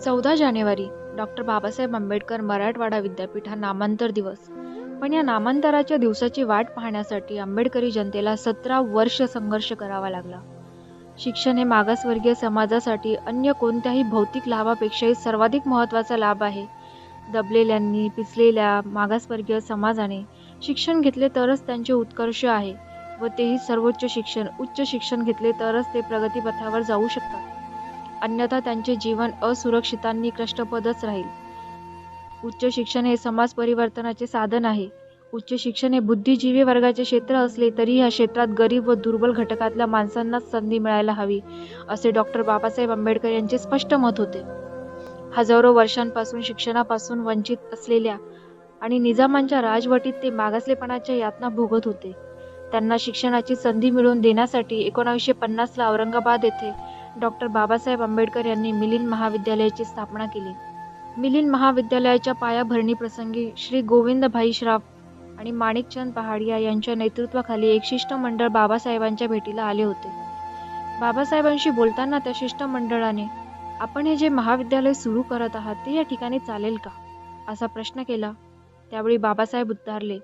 14 जानेवारी doctor Babasaheb Ambedkar Marathwada विद्यापीठ हा नामांतर दिवस. पण या नामांतराच्या दिवसाची वाट पाहण्यासाठी आंबेडकरी जनतेला 17 वर्ष संघर्ष करावा लागला. शिक्षण हे मागासवर्गीय समाजासाठी अन्य कोणत्याही भौतिक लाभापेक्षाही सर्वाधिक महत्त्वाचा लाभ आहे. दबलेल्यांनी, पिचलेल्या मागासवर्गीय समाजाने शिक्षण घेतले तरच त्यांचे उत्कर्ष आहे व तेही सर्वोच्च शिक्षण, उच्च शिक्षण घेतले तरच ते प्रगतीपथावर जाऊ शकतात. अन्यथा त्यांचे जीवन असुरक्षितांनी कष्टप्रदच राहील. उच्च शिक्षण हे समाज परिवर्तनाचे साधन आहे. उच्च शिक्षण हे बुद्धिजीवी वर्गाचे क्षेत्र असले तरी या क्षेत्रात गरीब व दुर्बल घटकातल्या माणसांनाच संधी मिळायला हवी, असे डॉक्टर बाबासाहेब आंबेडकर यांचे स्पष्ट मत होते. हजारो वर्षांपासून शिक्षणापासून वंचित असलेल्या आणि निजामांच्या राजवटीत ते मागासलेपणाच्या यातना भोगत होते. त्यांना शिक्षणाची संधी मिळवून देण्यासाठी 1950ला औरंगाबाद येथे डॉक्टर बाबासाहेब आंबेडकर यांनी मिलिंद महाविद्यालयाची स्थापना केली. मिलिंद महाविद्यालयाच्या पायाभरणीप्रसंगी श्री गोविंदभाई श्राफ आणि माणिकचंद पहाडिया यांच्या नेतृत्वाखाली एक शिष्टमंडळ बाबासाहेबांच्या भेटीला आले होते. बाबासाहेबांशी बोलताना त्या शिष्टमंडळाने आपण हे जे महाविद्यालय सुरू करत आहात ते या ठिकाणी चालेल का, असा प्रश्न केला. त्यावेळी बाबासाहेब उद्गारले,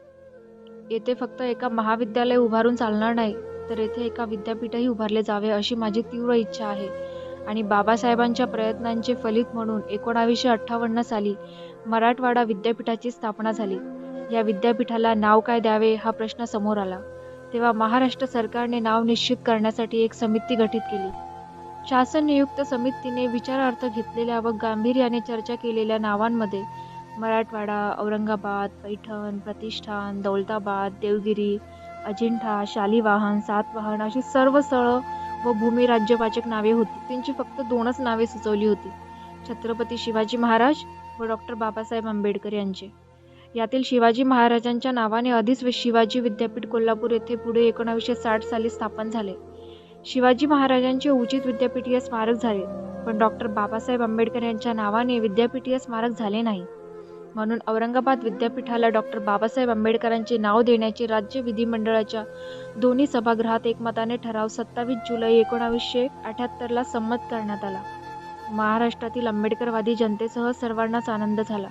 येथे फक्त एका महाविद्यालय उभारून चालणार नाही, तर येथे एका विद्यापीठही उभारले जावे अशी माझी तीव्र इच्छा आहे. आणि बाबासाहेबांच्या प्रयत्नांचे फलित म्हणून 1958 साली मराठवाडा विद्यापीठाची स्थापना झाली. या विद्यापीठाला नाव काय द्यावे हा प्रश्न समोर आला. तेव्हा महाराष्ट्र सरकारने नाव निश्चित करण्यासाठी एक समिती गठीत केली. शासन नियुक्त समितीने विचारार्थ घेतलेल्या व गांभीर्याने चर्चा केलेल्या नावांमध्ये मराठवाडा, औरंगाबाद, पैठण, प्रतिष्ठान, दौलताबाद, देवगिरी, अजिंठा, शालिवाहन, सातवाहन अशी सर्व स्थळ व भूमी राज्यवाचक नावे होती. त्यांची फक्त 2च नावे सुचवली होती, छत्रपती शिवाजी महाराज व डॉक्टर बाबासाहेब आंबेडकर यांचे. यातील शिवाजी महाराजांच्या नावाने आधीच शिवाजी विद्यापीठ कोल्हापूर येथे पुढे 1960 साली स्थापन झाले. शिवाजी महाराजांचे उचित विद्यापीठीय स्मारक झाले, पण डॉक्टर बाबासाहेब आंबेडकर यांच्या नावाने विद्यापीठीय स्मारक झाले नाही. म्हणून औरंगाबाद विद्यापीठाला डॉक्टर बाबासाहेब आंबेडकरांचे नाव देण्याचे राज्य विधिमंडळाच्या दोन्ही सभागृहात एकमताने ठराव 27 जुलै 1978ला संमत करण्यात आला. महाराष्ट्रातील आंबेडकरवादी जनतेसह सर्वांनाच आनंद झाला,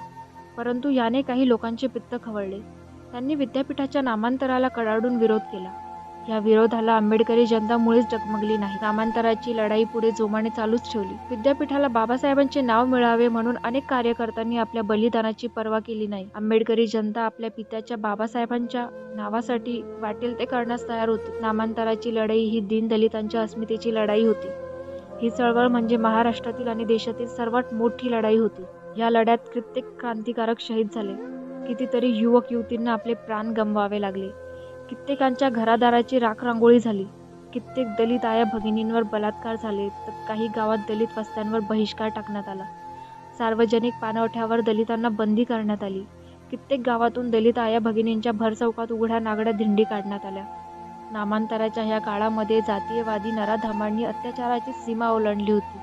परंतु याने काही लोकांचे पित्त खवळले. त्यांनी विद्यापीठाच्या नामांतराला कडाडून विरोध केला. या विरोधाला आंबेडकरी जनता मुळीच डगमगली नाही. नामांतराची लढाई पुढे जोमाने चालूच ठेवली. विद्यापीठाला बाबासाहेबांचे नाव मिळावे म्हणून अनेक कार्यकर्त्यांनी आपल्या बलिदानाची पर्वा केली नाही. आंबेडकरी जनता आपल्या पित्याच्या बाबासाहेबांच्या नावासाठी वाटेल ते करण्यास तयार होती. नामांतराची लढाई ही दीनदलितांच्या अस्मितेची लढाई होती. ही चळवळ म्हणजे महाराष्ट्रातील आणि देशातील सर्वात मोठी लढाई होती. या लढ्यात कित्येक क्रांतिकारक शहीद झाले. कितीतरी युवक युवतींना आपले प्राण गमवावे लागले. कित्येकांच्या घरादाराची राखरांगोळी झाली. कित्येक दलित आया भगिनींवर बलात्कार झाले, तर काही गावात दलित वस्त्यांवर बहिष्कार टाकण्यात आला. सार्वजनिक पाणवठ्यावर दलितांना बंदी करण्यात आली. कित्येक गावातून दलित आया भगिनींच्या भरचौकात उघड्या नागड्या दिंडी काढण्यात आल्या. नामांतराच्या ह्या काळामध्ये जातीयवादी नराधमांनी अत्याचाराची सीमा ओलांडली होती.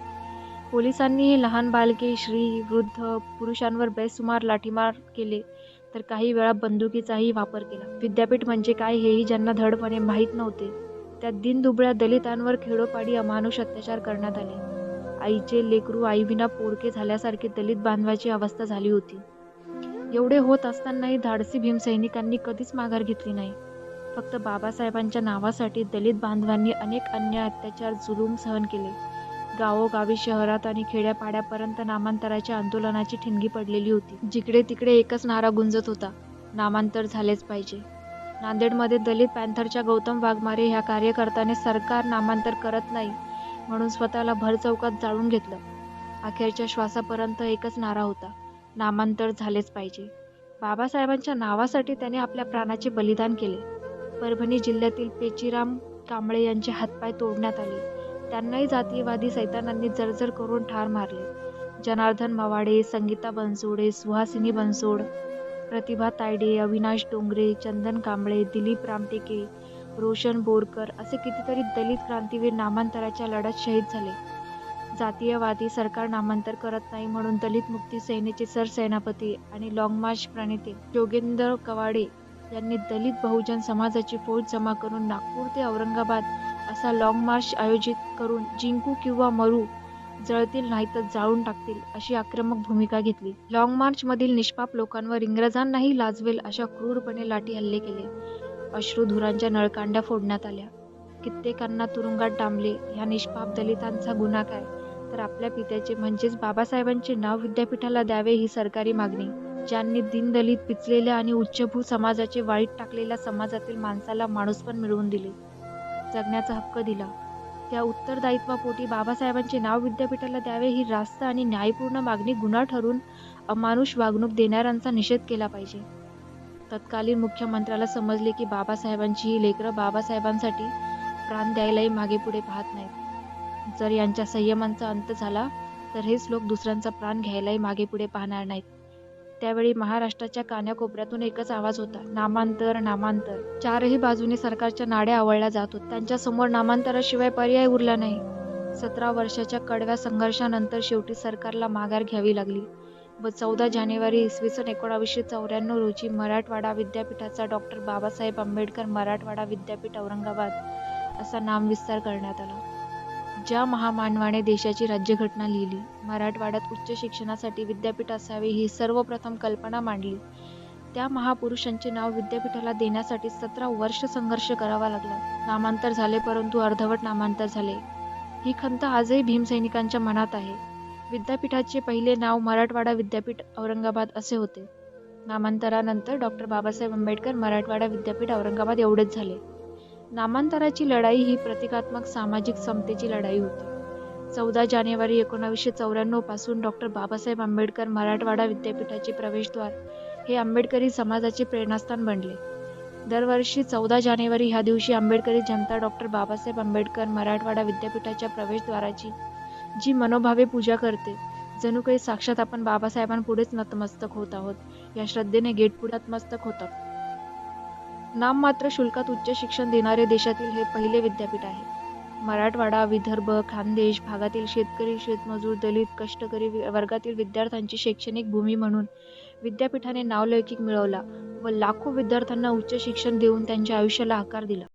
पोलिसांनीही लहान बालके, स्त्री, वृद्ध, पुरुषांवर बेसुमार लाठीमार केले, तर काही वेळा बंदुकीचाही वापर केला. विद्यापीठ म्हणजे काय हेही ज्यांना धडपणे माहीत नव्हते, त्या दीनदुबळ्या दलितांवर खेडोपाडी अमानुष अत्याचार करण्यात आले. आईचे लेकरू आईविना पोरके झाल्यासारखी दलित बांधवाची अवस्था झाली होती. एवढे होत असतानाही धाडसी भीमसैनिकांनी कधीच माघार घेतली नाही. फक्त बाबासाहेबांच्या नावासाठी दलित बांधवांनी अनेक अन्याय, अत्याचार, जुलूम सहन केले. गावोगावी, शहरात आणि खेड्यापाड्यापर्यंत नामांतराच्या आंदोलनाची ठिणगी पडलेली होती. जिकडे तिकडे एकच नारा गुंजत होता, नामांतर झालेच पाहिजे. नांदेडमध्ये दलित पॅंथरच्या गौतम वाघमारे ह्या कार्यकर्त्याने सरकार नामांतर करत नाही म्हणून स्वतःला भरचौकात जाळून घेतलं. अखेरच्या श्वासापर्यंत एकच नारा होता, नामांतर झालेच पाहिजे. बाबासाहेबांच्या नावासाठी त्याने आपल्या प्राणाचे बलिदान केले. परभणी जिल्ह्यातील पेचीराम कांबळे यांचे हातपाय तोडण्यात आले. त्यांनाही जातीयवादी सैतानांनी जर्जर करून ठार मारले. जनार्दन मवाडे, संगीता बनसोडे, सुहासिनी बनसोड, प्रतिभा तायडे, अविनाश डोंगरे, चंदन कांबळे, दिलीप रामटेके, रोशन बोरकर असे कितीतरी दलित क्रांतीवीर नामांतराच्या लढ्यात शहीद झाले. जातीयवादी सरकार नामांतर करत नाही म्हणून दलित मुक्ती सेनेचे सरसेनापती आणि लाँग मार्च प्रणेते योगेंद्र कवाडे यांनी दलित बहुजन समाजाची फौज जमा करून नागपूर ते औरंगाबाद असा लाँग मार्च आयोजित करून जिंकू किंवा मरू जळतील नाही तर जाळून टाकतील अशी आक्रमक भूमिका घेतली. लाँग मार्चमधील निष्पाप लोकांवर इंग्रजांनाही लाजवेल अशा क्रूरपणे लाठी हल्ले केले. अश्रुधुरांच्या नळकांड्या फोडण्यात आल्या. कित्येकांना तुरुंगात डांबले. ह्या निष्पाप दलितांचा गुन्हा काय, तर आपल्या पित्याचे म्हणजेच बाबासाहेबांचे नाव विद्यापीठाला द्यावे ही सरकारी मागणी. ज्यांनी दीनदलित, पिचलेल्या आणि उच्चभ्रू समाजाचे वाळीत टाकलेल्या समाजातील माणसाला माणूसपण मिळवून दिले, जगण्याचा हक्क दिला, त्या उत्तरदायित्वापोटी बाबासाहेबांचे नाव विद्यापीठाला द्यावे ही रास्त आणि न्यायपूर्ण मागणी गुन्हा ठरून अमानुष वागणूक देणाऱ्यांचा निषेध केला पाहिजे. तत्कालीन मुख्यमंत्र्याला समजले की बाबासाहेबांची ही लेकरं बाबासाहेबांसाठी प्राण द्यायलाही मागेपुढे पाहत नाहीत. जर यांच्या संयमांचा अंत झाला तर हेच लोक दुसऱ्यांचा प्राण घ्यायलाही मागेपुढे पाहणार नाहीत. त्यावेळी महाराष्ट्राच्या कान्याकोपऱ्यातून एकच आवाज होता, नामांतर, नामांतर. चारही बाजूने सरकारच्या नाड्या आवळल्या जात होत्या. त्यांच्यासमोर नामांतराशिवाय पर्याय उरला नाही. 17 वर्षाच्या कडव्या संघर्षानंतर शेवटी सरकारला माघार घ्यावी लागली व 14 जानेवारी इसवी सन 1994 रोजी मराठवाडा विद्यापीठाचा डॉ. बाबासाहेब आंबेडकर मराठवाडा विद्यापीठ औरंगाबाद असा नामविस्तार करण्यात आला. ज्या महामानवाने देशाची राज्यघटना लिहिली, मराठवाड्यात उच्च शिक्षणासाठी विद्यापीठ असावे ही सर्वप्रथम कल्पना मांडली, त्या महापुरुषांचे नाव विद्यापीठाला देण्यासाठी 17 वर्ष संघर्ष करावा लागला. नामांतर झाले, परंतु अर्धवट नामांतर झाले. ही खंत आजही भीमसैनिकांच्या मनात आहे. विद्यापीठाचे पहिले नाव मराठवाडा विद्यापीठ औरंगाबाद असे होते. नामांतरानंतर डॉ. बाबासाहेब आंबेडकर मराठवाडा विद्यापीठ औरंगाबाद एवढेच झाले. नामांतराची लढाई ही प्रतिकात्मक सामाजिक समतेची लढाई होती. 14 जानेवारी 1994 पासून डॉ. बाबासाहेब आंबेडकर मराठवाडा विद्यापीठाचे प्रवेशद्वार हे आंबेडकरी समाजाचे प्रेरणास्थान बनले. दरवर्षी 14 जानेवारी ह्या दिवशी आंबेडकरी जनता डॉ. बाबासाहेब आंबेडकर मराठवाडा विद्यापीठाच्या प्रवेशद्वाराची जी मनोभावे पूजा करते, जणू काही साक्षात आपण बाबासाहेबांपुढेच नतमस्तक होत आहोत, या श्रद्धेने गेटपुढे नतमस्तक होतात. नाममात्र शुल्कात उच्च शिक्षण देणारे देशातील हे पहिले विद्यापीठ आहे. मराठवाडा, विदर्भ, खानदेश भागातील शेतकरी, शेतमजूर, दलित, कष्टकरी वर्गातील विद्यार्थ्यांची शैक्षणिक भूमी म्हणून विद्यापीठाने नावलौकिक मिळवला व लाखो विद्यार्थ्यांना उच्च शिक्षण देऊन त्यांच्या आयुष्याला आकार दिला.